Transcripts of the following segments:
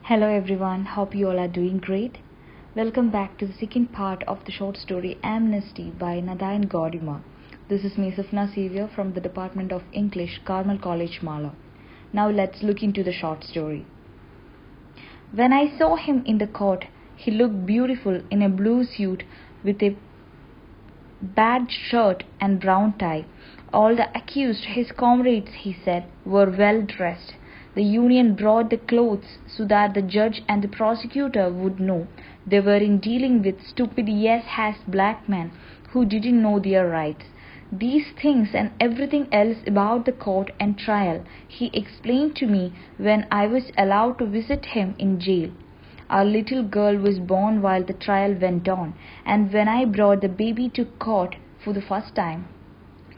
Hello everyone, hope you all are doing great. Welcome back to the second part of the short story Amnesty by Nadine Gordimer. This is me Safna Xavier from the Department of English, Carmel College, Mala. Now let's look into the short story. When I saw him in the court, he looked beautiful in a blue suit with a badge shirt and brown tie. All the accused, his comrades, he said, were well dressed. The union brought the clothes so that the judge and the prosecutor would know they were in dealing with stupid yes-has black men who didn't know their rights. These things and everything else about the court and trial he explained to me when I was allowed to visit him in jail. Our little girl was born while the trial went on, and when I brought the baby to court for the first time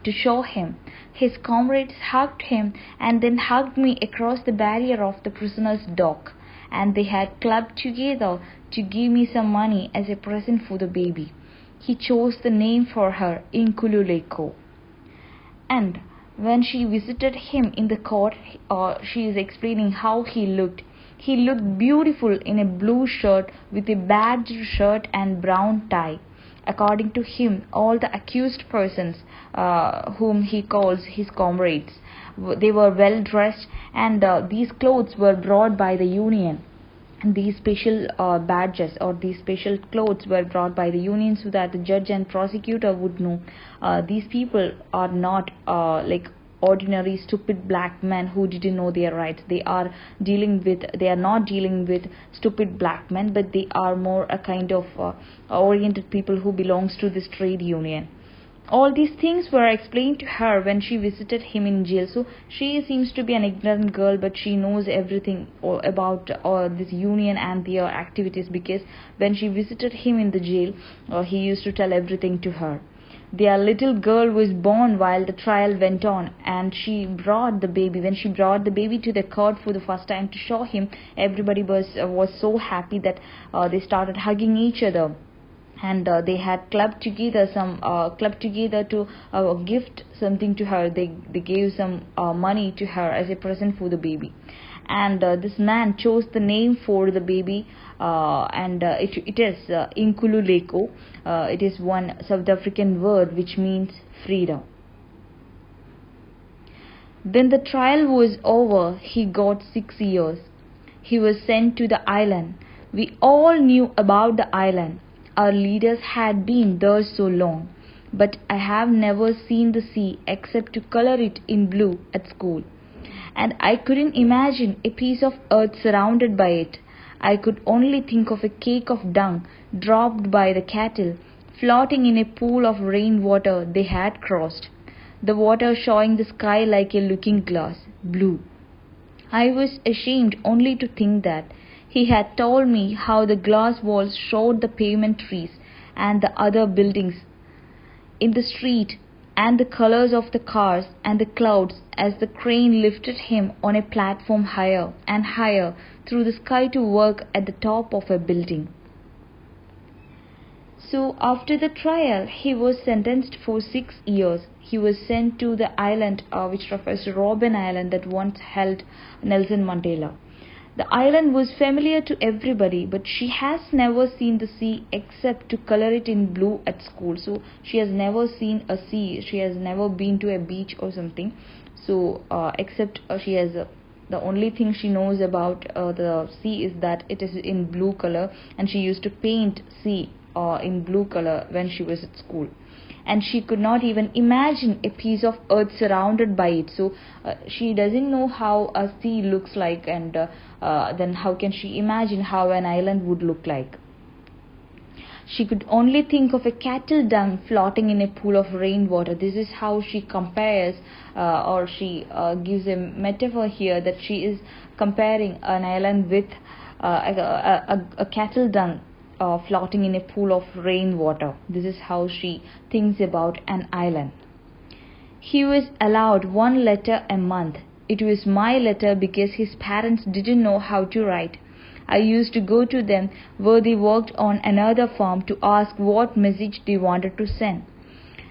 to show him, his comrades hugged him and then hugged me across the barrier of the prisoner's dock, and they had clubbed together to give me some money as a present for the baby. He chose the name for her, Inkululeko. And when she visited him in the court, she is explaining how he looked. He looked beautiful in a blue shirt with a badge shirt and brown tie. According to him, all the accused persons, whom he calls his comrades, they were well dressed, and these clothes were brought by the union. And these special badges or these special clothes were brought by the union so that the judge and prosecutor would know these people are not like ordinary stupid black men who didn't know their rights. They are not dealing with stupid black men, but they are more a kind of oriented people who belongs to this trade union. All these things were explained to her when she visited him in jail. So she seems to be an ignorant girl, but she knows everything about this union and their activities, because when she visited him in the jail, he used to tell everything to her. Their little girl was born while the trial went on, and she brought the baby. When she brought the baby to the court for the first time to show him, everybody was so happy that they started hugging each other, and they had clubbed together to gift something to her. They gave some money to her as a present for the baby. And this man chose the name for the baby, and it is Inkululeko. It is one South African word which means freedom. Then the trial was over. He got 6 years. He was sent to the island. We all knew about the island. Our leaders had been there so long, but I have never seen the sea except to color it in blue at school. And I couldn't imagine a piece of earth surrounded by it. I could only think of a cake of dung dropped by the cattle, floating in a pool of rainwater they had crossed, the water showing the sky like a looking glass, blue. I was ashamed only to think that. He had told me how the glass walls showed the pavement trees and the other buildings in the street, and the colors of the cars and the clouds as the crane lifted him on a platform higher and higher through the sky to work at the top of a building. So after the trial, he was sentenced for 6 years. He was sent to the island which refers to Robben Island that once held Nelson Mandela. The island was familiar to everybody, but she has never seen the sea except to color it in blue at school. So she has never seen a sea. She has never been to a beach or something. So except she has the only thing she knows about the sea is that it is in blue color, and she used to paint sea in blue color when she was at school. And she could not even imagine a piece of earth surrounded by it. So she doesn't know how a sea looks like, and then how can she imagine how an island would look like? She could only think of a cattle dung floating in a pool of rainwater. This is how she compares, or she gives a metaphor here, that she is comparing an island with a cattle dung floating in a pool of rainwater. This is how she thinks about an island. He was allowed 1 letter a month. It was my letter because his parents didn't know how to write. I used to go to them where they worked on another farm to ask what message they wanted to send.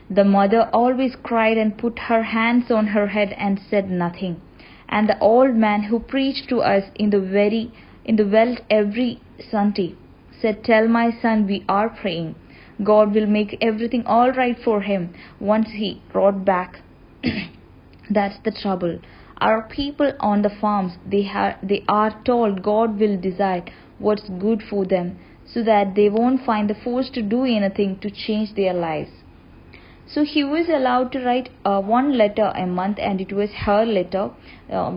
The mother always cried and put her hands on her head and said nothing. And the old man who preached to us in in the well every Sunday. Said, "Tell my son we are praying. God will make everything all right for him." Once he wrote back, "That's the trouble. Our people on the farms, they are told God will decide what's good for them, so that they won't find the force to do anything to change their lives." So he was allowed to write one letter a month, and it was her letter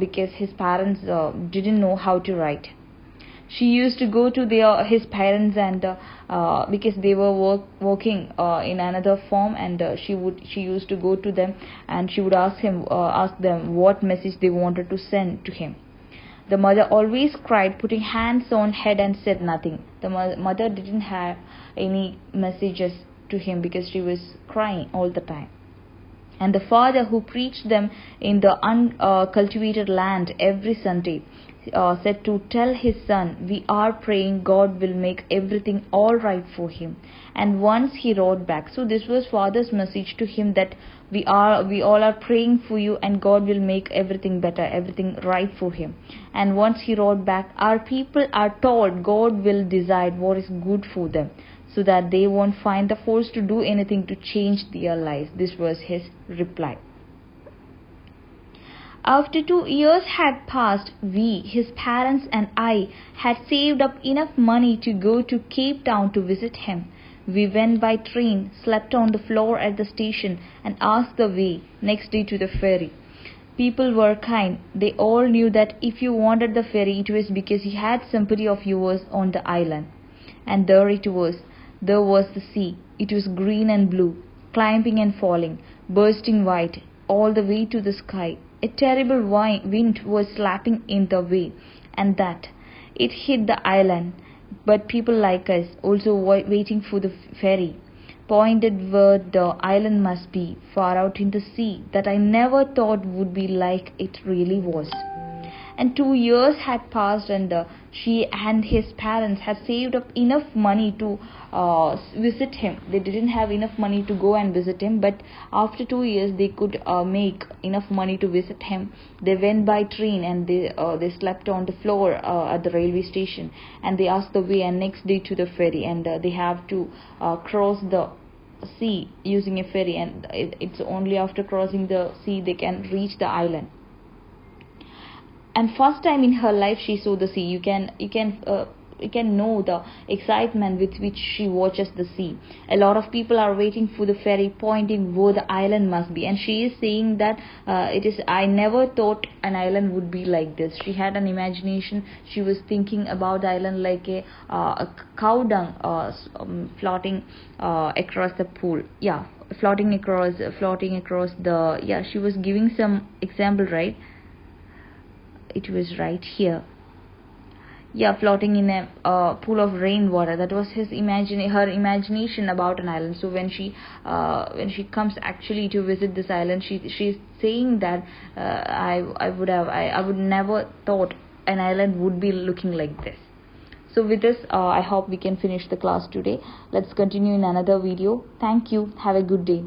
because his parents didn't know how to write. She used to go to his parents, and because they were working in another firm, and she used to go to them, and she would ask them what message they wanted to send to him. The mother always cried, putting hands on head, and said nothing. The mother didn't have any messages to him because she was crying all the time. And the father, who preached them in the uncultivated land every Sunday, said to tell his son, "We are praying God will make everything all right for him." And once he wrote back. So this was father's message to him, that we all are praying for you, and God will make everything better, everything right for him. And once he wrote back, "Our people are told God will decide what is good for them, so that they won't find the force to do anything to change their lives." This was his reply. After 2 years had passed, we, his parents and I, had saved up enough money to go to Cape Town to visit him. We went by train, slept on the floor at the station, and asked the way next day to the ferry. People were kind. They all knew that if you wanted the ferry, it was because you had somebody of yours on the island. And there it was. There was the sea. It was green and blue, climbing and falling, bursting white, all the way to the sky. A terrible wind was slapping in the way, and that it hit the island. But people like us, also waiting for the ferry, pointed where the island must be, far out in the sea, that I never thought would be like it really was. And 2 years had passed, and she and his parents had saved up enough money to visit him. They didn't have enough money to go and visit him, but after 2 years they could make enough money to visit him. They went by train, and they slept on the floor at the railway station, and they asked the way, and next day to the ferry, and they have to cross the sea using a ferry, and it's only after crossing the sea they can reach the island. And first time in her life she saw the sea. You can know the excitement with which she watches the sea. A lot of people are waiting for the ferry, pointing where the island must be, and she is saying that I never thought an island would be like this. She had an imagination. She was thinking about the island like a cow dung floating across the pool. Yeah, floating across the. Yeah, she was giving some example, right? It was right here. Yeah, floating in a pool of rainwater. That was her imagination about an island. So when she comes actually to visit this island, she's saying that I would never thought an island would be looking like this. So with this, I hope we can finish the class today. Let's continue in another video. Thank you. Have a good day.